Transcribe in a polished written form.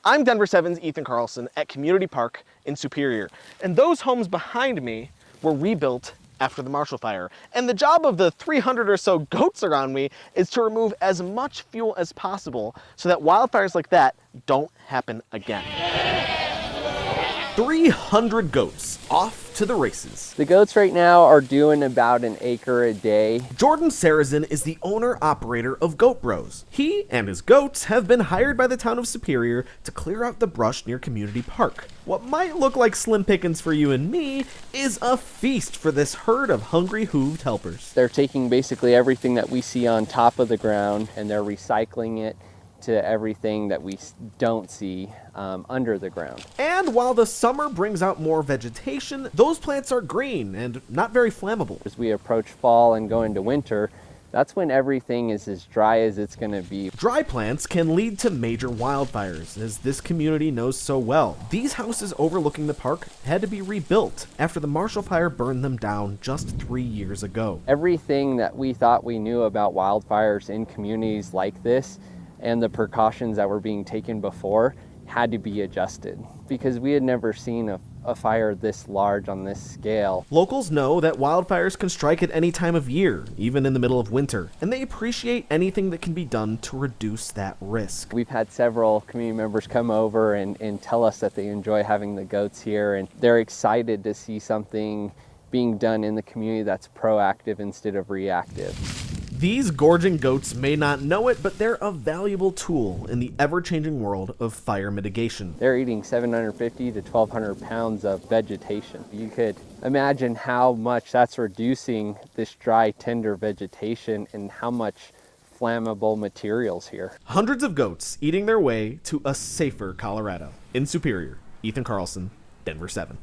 I'm Denver 7's Ethan Carlson at Community Park in Superior, and those homes behind me were rebuilt after the Marshall Fire. And the job of the 300 or so goats around me is to remove as much fuel as possible so that wildfires like that don't happen again. 300 goats off to the races. The goats right now are doing about an acre a day. Jordan Sarazin is the owner-operator of Goat Bros. He and his goats have been hired by the town of Superior to clear out the brush near Community Park. What might look like slim pickings for you and me is a feast for this herd of hungry hooved helpers. They're taking basically everything that we see on top of the ground and they're recycling it to everything that we don't see under the ground. And while the summer brings out more vegetation, those plants are green and not very flammable. As we approach fall and go into winter, that's when everything is as dry as it's going to be. Dry plants can lead to major wildfires, as this community knows so well. These houses overlooking the park had to be rebuilt after the Marshall Fire burned them down just 3 years ago. Everything that we thought we knew about wildfires in communities like this and the precautions that were being taken before had to be adjusted because we had never seen a fire this large on this scale. Locals know that wildfires can strike at any time of year, even in the middle of winter, and they appreciate anything that can be done to reduce that risk. We've had several community members come over and tell us that they enjoy having the goats here, and they're excited to see something being done in the community that's proactive instead of reactive. These gorging goats may not know it, but they're a valuable tool in the ever-changing world of fire mitigation. They're eating 750 to 1,200 pounds of vegetation. You could imagine how much that's reducing this dry, tender vegetation and how much flammable materials here. Hundreds of goats eating their way to a safer Colorado. In Superior, Ethan Carlson, Denver 7.